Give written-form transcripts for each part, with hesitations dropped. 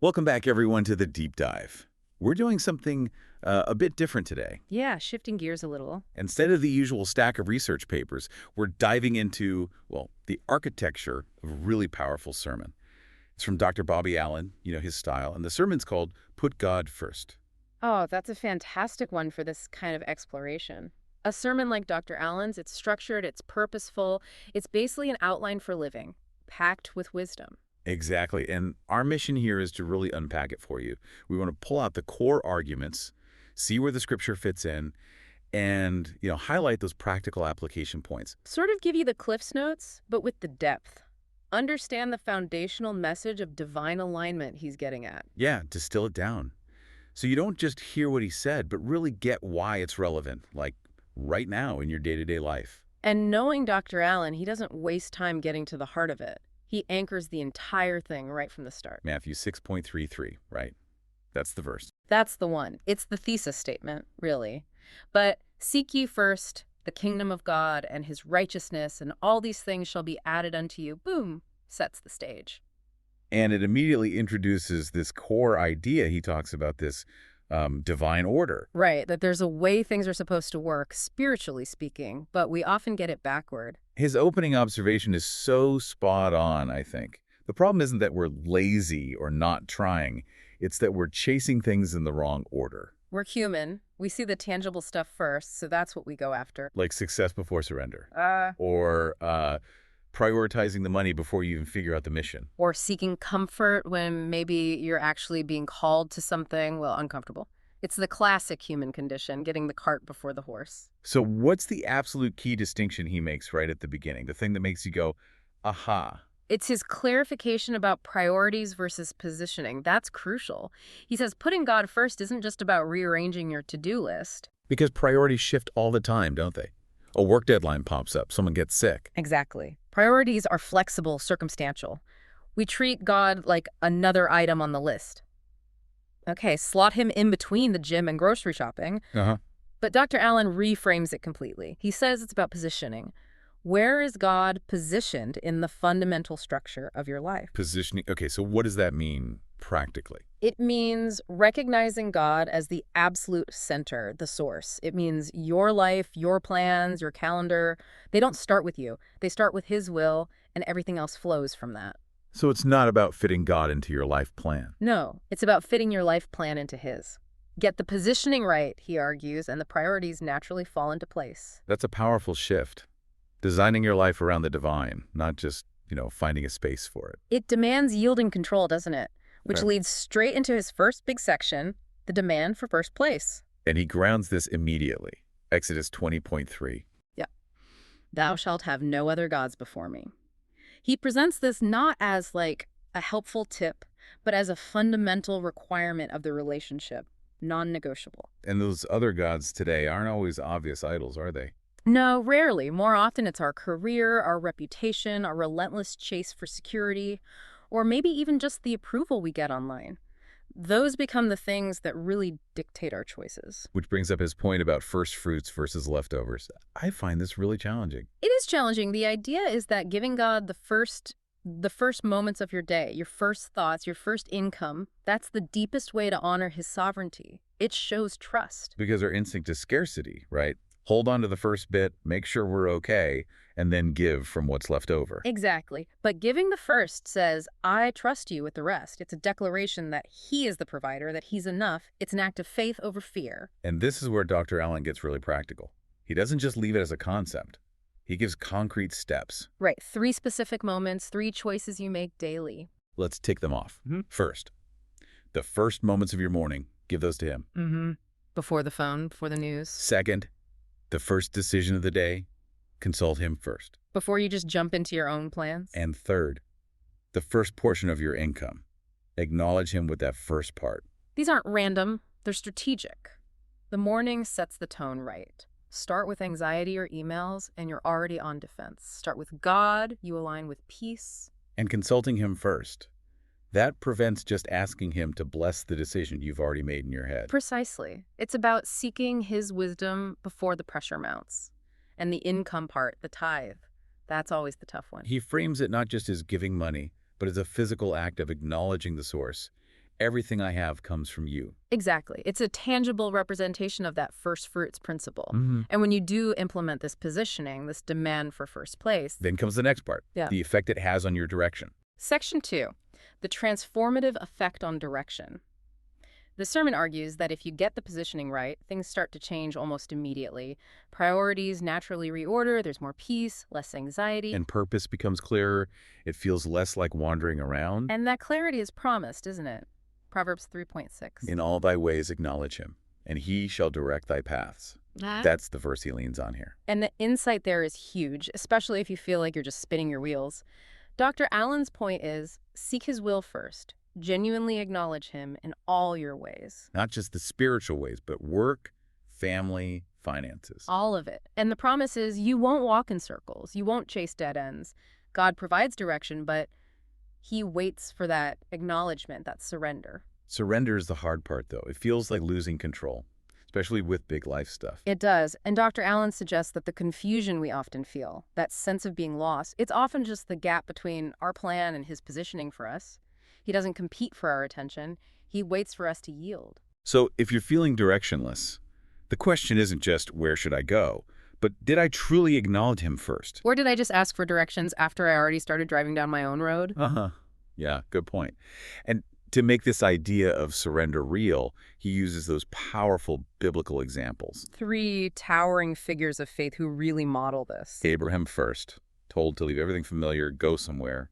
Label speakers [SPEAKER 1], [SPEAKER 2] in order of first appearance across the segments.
[SPEAKER 1] Welcome back, everyone, to the Deep Dive. We're doing something a bit different today.
[SPEAKER 2] Yeah, shifting gears a little.
[SPEAKER 1] Instead of the usual stack of research papers, we're diving into, well, the architecture of a really powerful sermon. It's from Dr. Bobby Allen, his style, and the sermon's called Put God First.
[SPEAKER 2] Oh, that's a fantastic one for this kind of exploration. A sermon like Dr. Allen's, it's structured, it's purposeful, it's basically an outline for living, packed with wisdom.
[SPEAKER 1] Exactly, and our mission here is to really unpack it for you. We want to pull out the core arguments, see where the scripture fits in, and, highlight those practical application points.
[SPEAKER 2] Sort of give you the Cliff's Notes, but with the depth. Understand the foundational message of divine alignment he's getting at.
[SPEAKER 1] Yeah, distill it down. So you don't just hear what he said, but really get why it's relevant, like right now in your day-to-day life.
[SPEAKER 2] And knowing Dr. Allen, he doesn't waste time getting to the heart of it. He anchors the entire thing right from the start.
[SPEAKER 1] Matthew 6.33, right? That's the verse.
[SPEAKER 2] That's the one. It's the thesis statement, really. But seek ye first the kingdom of God and his righteousness, and all these things shall be added unto you. Boom, sets the stage.
[SPEAKER 1] And it immediately introduces this core idea. He talks about this divine order.
[SPEAKER 2] Right, that there's a way things are supposed to work, spiritually speaking, but we often get it backward.
[SPEAKER 1] His opening observation is so spot on, I think. The problem isn't that we're lazy or not trying. It's that we're chasing things in the wrong order.
[SPEAKER 2] We're human. We see the tangible stuff first, so that's what we go after.
[SPEAKER 1] Like success before surrender. Or prioritizing the money before you even figure out the mission.
[SPEAKER 2] Or seeking comfort when maybe you're actually being called to something, well, uncomfortable. It's the classic human condition, getting the cart before the horse.
[SPEAKER 1] So what's the absolute key distinction he makes right at the beginning? The thing that makes you go, aha.
[SPEAKER 2] It's his clarification about priorities versus positioning. That's crucial. He says putting God first isn't just about rearranging your to-do list.
[SPEAKER 1] Because priorities shift all the time, don't they? A work deadline pops up, someone gets sick.
[SPEAKER 2] Exactly. Priorities are flexible, circumstantial. We treat God like another item on the list. Okay, slot him in between the gym and grocery shopping. But Dr. Allen reframes it completely. He says it's about positioning. Where is God positioned in the fundamental structure of your life?
[SPEAKER 1] Positioning. Okay, so what does that mean practically?
[SPEAKER 2] It means recognizing God as the absolute center, the source. It means your life, your plans, your calendar, they don't start with you. They start with his will, and everything else flows from that.
[SPEAKER 1] So it's not about fitting God into your life plan.
[SPEAKER 2] No, it's about fitting your life plan into his. Get the positioning right, he argues, and the priorities naturally fall into place.
[SPEAKER 1] That's a powerful shift. Designing your life around the divine, not just, finding a space for it.
[SPEAKER 2] It demands yielding control, doesn't it? Which
[SPEAKER 1] Right.
[SPEAKER 2] leads straight into his first big section, the demand for first place.
[SPEAKER 1] And he grounds this immediately. Exodus 20.3.
[SPEAKER 2] Yeah. Thou shalt have no other gods before me. He presents this not as like a helpful tip, but as a fundamental requirement of the relationship, non-negotiable.
[SPEAKER 1] And those other gods today aren't always obvious idols, are they?
[SPEAKER 2] No, rarely. More often it's our career, our reputation, our relentless chase for security, or maybe even just the approval we get online. Those become the things that really dictate our choices.
[SPEAKER 1] Which brings up his point about first fruits versus leftovers. I find this really challenging.
[SPEAKER 2] It is challenging. The idea is that giving God the first moments of your day, your first thoughts, your first income, that's the deepest way to honor his sovereignty. It shows trust.
[SPEAKER 1] Because our instinct is scarcity, right? Hold on to the first bit, make sure we're okay, and then give from what's left over.
[SPEAKER 2] Exactly. But giving the first says, I trust you with the rest. It's a declaration that he is the provider, that he's enough. It's an act of faith over fear.
[SPEAKER 1] And this is where Dr. Allen gets really practical. He doesn't just leave it as a concept. He gives concrete steps.
[SPEAKER 2] Right. 3 specific moments, 3 choices you make daily.
[SPEAKER 1] Let's tick them off. First, the first moments of your morning, give those to him.
[SPEAKER 2] Before the phone, before the news.
[SPEAKER 1] Second, the first decision of the day, consult him first.
[SPEAKER 2] Before you just jump into your own plans.
[SPEAKER 1] And third, the first portion of your income. Acknowledge him with that first part.
[SPEAKER 2] These aren't random. They're strategic. The morning sets the tone right. Start with anxiety or emails, and you're already on defense. Start with God, you align with peace.
[SPEAKER 1] And consulting him first. That prevents just asking him to bless the decision you've already made in your head.
[SPEAKER 2] Precisely. It's about seeking his wisdom before the pressure mounts. And the income part, the tithe, that's always the tough one.
[SPEAKER 1] He frames it not just as giving money, but as a physical act of acknowledging the source Everything I have comes from you.
[SPEAKER 2] Exactly. It's a tangible representation of that first fruits principle.
[SPEAKER 1] Mm-hmm.
[SPEAKER 2] And when you do implement this positioning, this demand for first place.
[SPEAKER 1] Then comes the next part,
[SPEAKER 2] Yeah.
[SPEAKER 1] the effect it has on your direction.
[SPEAKER 2] Section 2, the transformative effect on direction. The sermon argues that if you get the positioning right, things start to change almost immediately. Priorities naturally reorder, there's more peace, less anxiety.
[SPEAKER 1] And purpose becomes clearer. It feels less like wandering around.
[SPEAKER 2] And that clarity is promised, isn't it? Proverbs 3.6.
[SPEAKER 1] In all thy ways acknowledge him, and he shall direct thy paths. That's the verse he leans on here.
[SPEAKER 2] And the insight there is huge, especially if you feel like you're just spinning your wheels. Dr. Allen's point is, seek his will first. Genuinely acknowledge him in all your ways.
[SPEAKER 1] Not just the spiritual ways, but work, family, finances.
[SPEAKER 2] All of it. And the promise is you won't walk in circles. You won't chase dead ends. God provides direction, but he waits for that acknowledgement, that surrender.
[SPEAKER 1] Surrender is the hard part, though. It feels like losing control, especially with big life stuff.
[SPEAKER 2] It does. And Dr. Allen suggests that the confusion we often feel, that sense of being lost, it's often just the gap between our plan and his positioning for us. He doesn't compete for our attention. He waits for us to yield.
[SPEAKER 1] So if you're feeling directionless, the question isn't just where should I go, but did I truly acknowledge him first?
[SPEAKER 2] Or did I just ask for directions after I already started driving down my own road?
[SPEAKER 1] Uh-huh. Yeah, good point. And to make this idea of surrender real, he uses those powerful biblical examples.
[SPEAKER 2] 3 towering figures of faith who really model this.
[SPEAKER 1] Abraham first, told to leave everything familiar, go somewhere,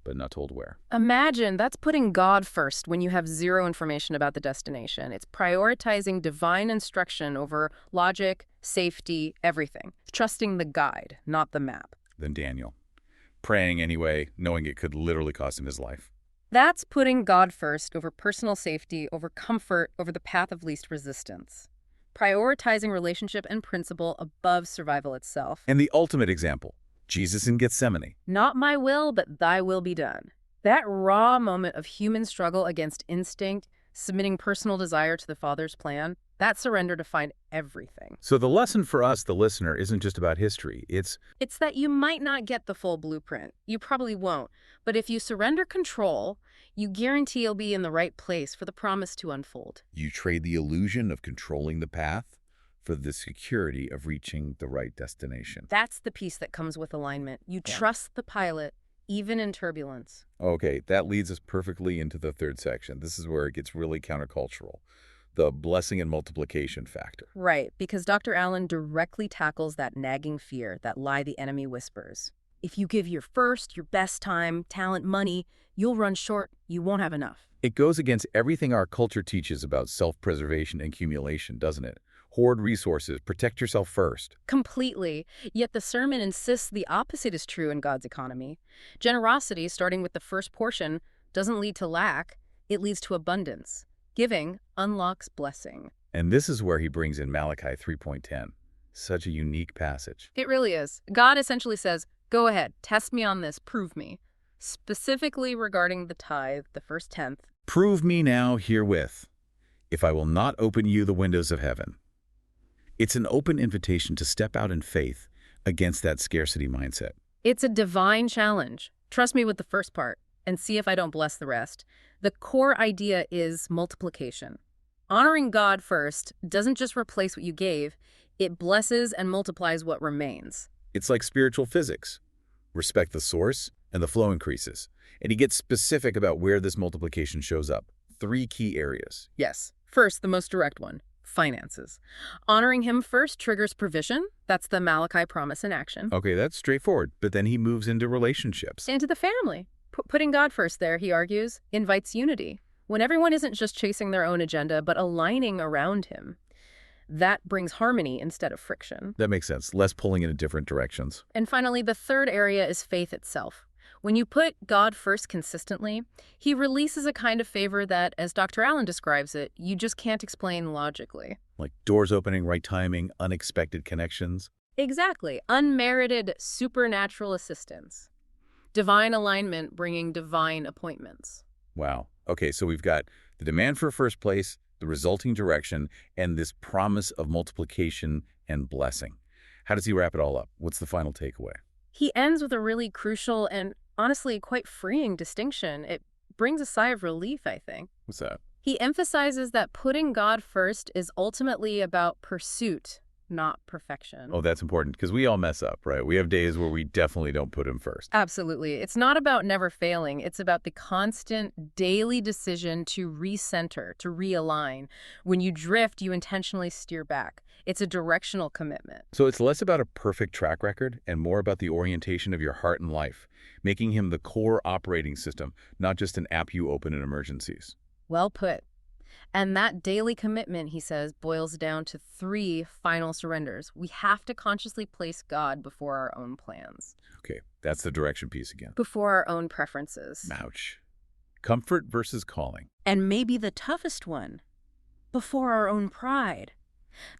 [SPEAKER 1] but not told where.
[SPEAKER 2] Imagine that's putting God first when you have zero information about the destination. It's prioritizing divine instruction over logic, safety, everything. Trusting the guide, not the map.
[SPEAKER 1] Then Daniel, praying anyway, knowing it could literally cost him his life.
[SPEAKER 2] That's putting God first over personal safety, over comfort, over the path of least resistance. Prioritizing relationship and principle above survival itself.
[SPEAKER 1] And the ultimate example, Jesus in Gethsemane.
[SPEAKER 2] Not my will, but thy will be done. That raw moment of human struggle against instinct, submitting personal desire to the Father's plan, that surrender defined everything.
[SPEAKER 1] So the lesson for us, the listener, isn't just about history. It's
[SPEAKER 2] that you might not get the full blueprint. You probably won't. But if you surrender control, you guarantee you'll be in the right place for the promise to unfold.
[SPEAKER 1] you trade the illusion of controlling the path for the security of reaching the right destination.
[SPEAKER 2] That's the piece that comes with alignment. You trust the pilot, even in turbulence.
[SPEAKER 1] Okay, that leads us perfectly into the third section. This is where it gets really countercultural. The blessing and multiplication factor.
[SPEAKER 2] Right, because Dr. Allen directly tackles that nagging fear, that lie the enemy whispers. If you give your first, your best time, talent, money, you'll run short. You won't have enough.
[SPEAKER 1] It goes against everything our culture teaches about self-preservation and accumulation, doesn't it? Hoard resources, protect yourself first.
[SPEAKER 2] Completely. Yet the sermon insists the opposite is true in God's economy. Generosity, starting with the first portion, doesn't lead to lack. It leads to abundance. Giving unlocks blessing.
[SPEAKER 1] And this is where he brings in Malachi 3.10. Such a unique passage.
[SPEAKER 2] It really is. God essentially says, go ahead, test me on this, prove me. Specifically regarding the tithe, the first tenth.
[SPEAKER 1] Prove me now herewith, if I will not open you the windows of heaven. It's an open invitation to step out in faith against that scarcity mindset.
[SPEAKER 2] It's a divine challenge. Trust me with the first part and see if I don't bless the rest. The core idea is multiplication. Honoring God first doesn't just replace what you gave, it blesses and multiplies what remains.
[SPEAKER 1] It's like spiritual physics. Respect the source, and the flow increases. And he gets specific about where this multiplication shows up. 3 key areas.
[SPEAKER 2] Yes. First, the most direct one, finances. Honoring him first triggers provision. That's the Malachi promise in action.
[SPEAKER 1] Okay, that's straightforward. But then he moves into relationships.
[SPEAKER 2] Into the family. Putting God first there, he argues, invites unity. When everyone isn't just chasing their own agenda, but aligning around him. That brings harmony instead of friction.
[SPEAKER 1] That makes sense. Less pulling in different directions.
[SPEAKER 2] And finally, the third area is faith itself. When you put God first consistently, he releases a kind of favor that, as Dr. Allen describes it, you just can't explain logically.
[SPEAKER 1] Like doors opening, right timing, unexpected connections.
[SPEAKER 2] Exactly. Unmerited supernatural assistance. Divine alignment bringing divine appointments.
[SPEAKER 1] Wow. Okay, so we've got the demand for first place, the resulting direction, and this promise of multiplication and blessing. How does he wrap it all up? What's the final takeaway?
[SPEAKER 2] He ends with a really crucial and honestly quite freeing distinction. It brings a sigh of relief, I think.
[SPEAKER 1] What's that?
[SPEAKER 2] He emphasizes that putting God first is ultimately about pursuit, not perfection.
[SPEAKER 1] Oh, that's important because we all mess up, right? We have days where we definitely don't put him first.
[SPEAKER 2] Absolutely. It's not about never failing. It's about the constant daily decision to recenter, to realign. When you drift, you intentionally steer back. It's a directional commitment.
[SPEAKER 1] So it's less about a perfect track record and more about the orientation of your heart and life, making him the core operating system, not just an app you open in emergencies.
[SPEAKER 2] Well put. And that daily commitment, he says, boils down to 3 final surrenders. We have to consciously place God before our own plans,
[SPEAKER 1] Okay, that's the direction piece again.
[SPEAKER 2] before our own preferences.
[SPEAKER 1] Ouch. Comfort versus calling.
[SPEAKER 2] And maybe the toughest one, before our own pride.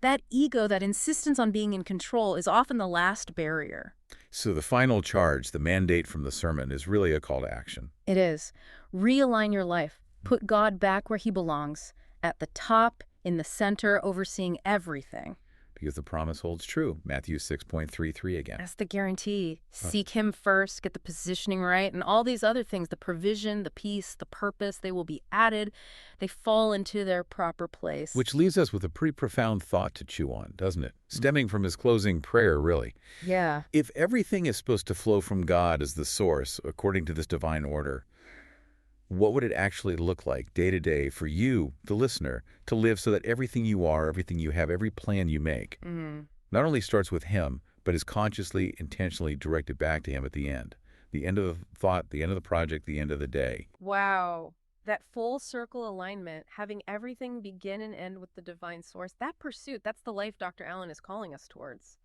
[SPEAKER 2] That ego, that insistence on being in control, is often the last barrier.
[SPEAKER 1] So the final charge, the mandate from the sermon, is really a call to action.
[SPEAKER 2] It is. Realign your life. Put God back where he belongs, at the top, in the center, overseeing everything.
[SPEAKER 1] Because the promise holds true. Matthew 6.33 again.
[SPEAKER 2] That's the guarantee. Seek him first, get the positioning right, and all these other things, the provision, the peace, the purpose, they will be added. They fall into their proper place.
[SPEAKER 1] Which leaves us with a pretty profound thought to chew on, doesn't it? Stemming from his closing prayer, really.
[SPEAKER 2] Yeah.
[SPEAKER 1] If everything is supposed to flow from God as the source, according to this divine order, what would it actually look like day to day for you, the listener, to live so that everything you are, everything you have, every plan you make, not only starts with him, but is consciously, intentionally directed back to him at the end? The end of the thought, the end of the project, the end of the day.
[SPEAKER 2] Wow. That full circle alignment, having everything begin and end with the divine source, that pursuit, that's the life Dr. Allen is calling us towards.